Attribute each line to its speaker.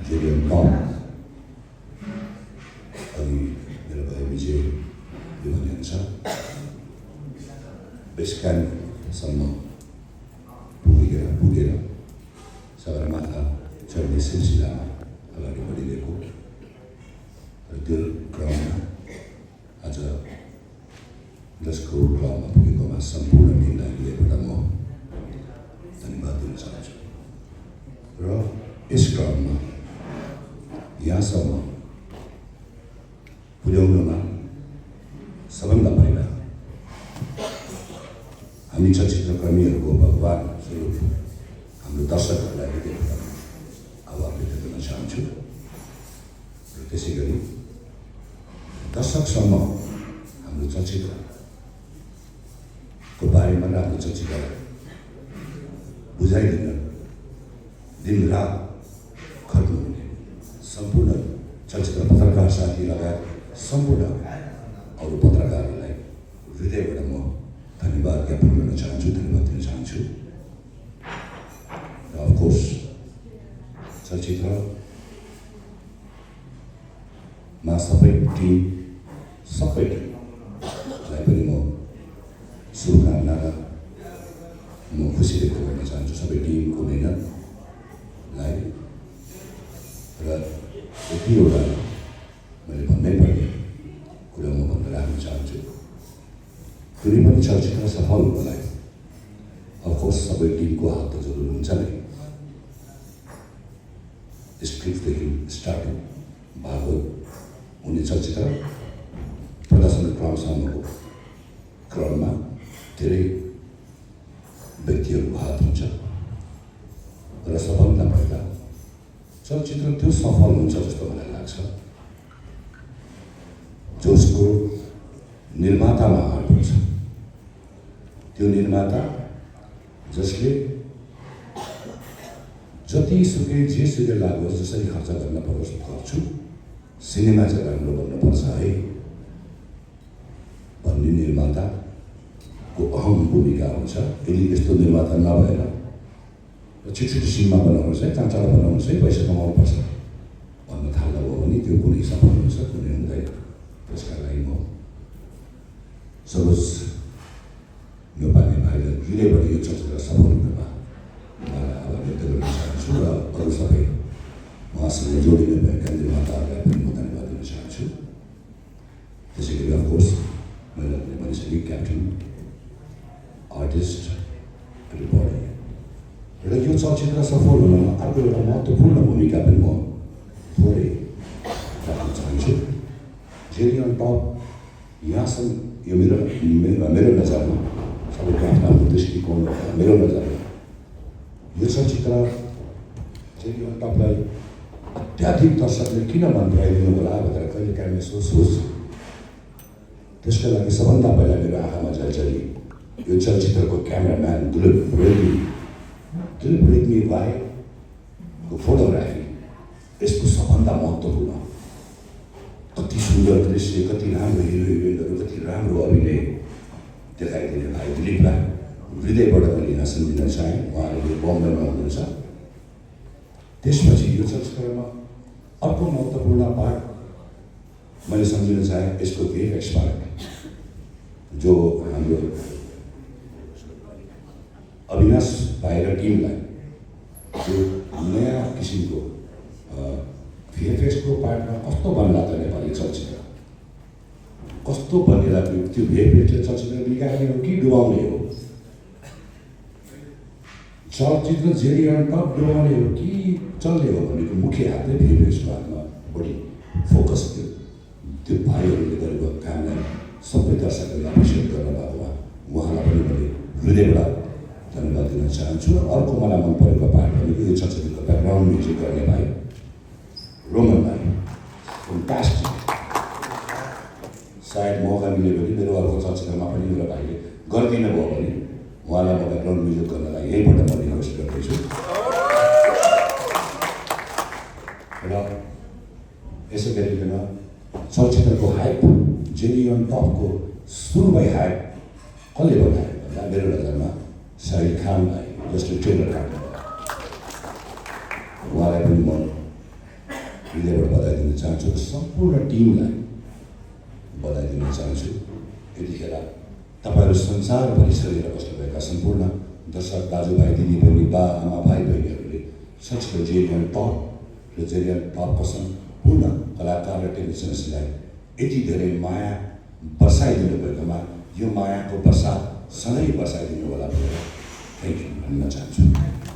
Speaker 1: Julian Tom अनि मेरो भाइ विजय हुनुहुन्छ बेस क्याम्पसम्म पुगेर सगरमाथा चढ्ने सिलसिलामा अगाडि बढिरहेको र त्यो क्रममा आज 10 करोड क्लबमा पुगेकोमा सम्पूर्ण टिमलाई हृदयबाट म धन्यवाद दिन चाहन्छु र यस क्रममा यहाँसम्म पुर्याउनमा सबभन्दा पहिला हामी चलचित्रकर्मीहरूको भगवान स्वरूप हाम्रो दर्शकहरूलाई हृदयबाट आभार व्यक्त गर्न चाहन्छु र त्यसै गरी दर्शकसम्म हाम्रो चलचित्रको बारेमा र हाम्रो चलचित्रलाई बुझाइदिन दिनरात खट्नुहुने सम्पूर्ण चलचित्र पत्रकार साथी लगायत सम्पूर्ण अरू पत्रकारहरूलाई हृदयबाट म धन्यवाद ज्ञापन गर्न चाहन्छु, धन्यवाद दिन चाहन्छु। र अफकोर्स चलचित्रमा सबै टिमलाई पनि म शुभकामना र म खुसी व्यक्त गर्न चाहन्छु सबै टिमको मेहनतलाई र यतिवटा मैले भन्नै पर्ने कुरा म भन्न राख्न चाहन्छु कुनै पनि चलचित्र सफल हुनलाई अफकोर्स सबै टिमको हात त जरुर हुन्छ नै स्क्रिप्टदेखि स्टार्ट भएको हुने चलचित्र प्रदर्शन क्रमसम्मको क्रममा धेरै व्यक्तिहरूको हात हुन्छ र सबभन्दा पहिला चलचित्र त्यो सफल हुन्छ जस्तो मलाई लाग्छ जसको निर्मातामा हात हुन्छ त्यो निर्माता जसले जतिसुकै जेसुकै लागोस् जसरी खर्च गर्न परोस् गर्छु सिनेमा चाहिँ राम्रो बन्नुपर्छ है भन्ने निर्माताको अहम भूमिका हुन्छ यदि यस्तो निर्माता नभएर छिटो सिनेमा बनाउनुहोस् है चाँचाडो बनाउनुहोस् है पैसा कमाउनुपर्छ भन्न थाल्नुभयो भने त्यो कुनै सफल हुन्छ कुनै हुँदैन त्यसका लागि म सरोज नेपाली भाइलाई हृदयबाट यो चलचित्र सफल हुनमा उहाँलाई आभार व्यक्त गर्न चाहन्छु र अरू सबै उहाँसँग जोडिनु भएका निर्माताहरूलाई पनि म धन्यवाद दिन चाहन्छु त्यसै गरी अफकोर्स मैले भनिसकेँ क्याप्टेन आर्टिस्ट एभ्रीबडी र यो चलचित्र सफल हुनमा अर्को एउटा महत्त्वपूर्ण भूमिका पनि म थोरै राख्न चाहन्छु जेरी अन टप यहाँसम्म यो मेरो नजरमा सबैको आफ्नो दृष्टिकोणबाट मेरो नजरमा यो चलचित्र जेरी अन टपलाई अत्याधिक दर्शकले किन मन पराइदिनु होला भनेर कहिले काहीँ सोच त्यसको लागि सबभन्दा पहिला मेरो आँखामा झल्झली यो चलचित्रको क्यामेराम्यान दिलीप रेग्मी भाइको फोटोग्राफी यसको सबभन्दा महत्त्वपूर्ण कति सुन्दर दृश्य कति राम्रो हिरोइनहरू कति राम्रो अभिनय देखाइदिने भाइ दिलीपलाई हृदयबाट मैले यहाँ सम्झिन चाहेँ उहाँले बम्बईमा हुनुहुन्छ त्यसपछि यो चलचित्रमा अर्को महत्त्वपूर्ण पार्ट मैले सम्झिन चाहेँ यसको VFX पार्ट जो हाम्रो अविनाश भाइ र टिमलाई जो नयाँ किसिमको VFX को पार्टमा कस्तो बन्ला त नेपाली चलचित्र कस्तो बनेर त्यो VFX चलचित्र बिगार्ने हो कि डुबाउने हो चलचित्र जेरी अन टप डुबाउने हो कि चल्ने हो भनेको मुख्य हातले VFX पार्टमा बढी फोकस त्यो भाइहरूले गरेको कामलाई सबै दर्शकहरूले एप्रिसिएट गर्न भएको उहाँलाई पनि मैले हृदयबाट धन्यवाद दिन चाहन्छु र अर्को मलाई मन परेको पार्ट भनेको यो चलचित्रको ब्याकग्राउन्ड म्युजिक गर्ने भाइ रोमन भाइ फ्यान्टास्टिक सायद मौका मिल्यो भने मेरो अर्को चलचित्रमा पनि मेरो भाइले गरिदिनु भयो भने उहाँलाई म ब्याकग्राउन्ड म्युजिक गर्नलाई यहीँबाट म रिक्वेस्ट गर्दैछु र यसो गरिकन चलचित्रको हाइप जेरी अन टपको सुरुमै हाइप कसले बनायो भन्दा मेरो नजरमा शाहिद खानलाई जसले ट्रेलर काट्नु उहाँलाई पनि म हृदयबाट बधाई दिन चाहन्छु र सम्पूर्ण टिमलाई बधाई दिन चाहन्छु। यतिखेर तपाईँहरू संसारभरि सरेर बस्नुभएका सम्पूर्ण दर्शक दाजुभाइ दिदीबहिनी बा आमा भाइ बहिनीहरूले सचिव जेरियन टप र जेरियन टपका सम्पूर्ण कलाकार र टेक्निसियन्सलाई यति धेरै माया बर्साइदिनु भएकोमा यो मायाको वर्षा सधैँ बर्साइदिनु होला भनेर थ्याङ्क यू भन्न चाहन्छु।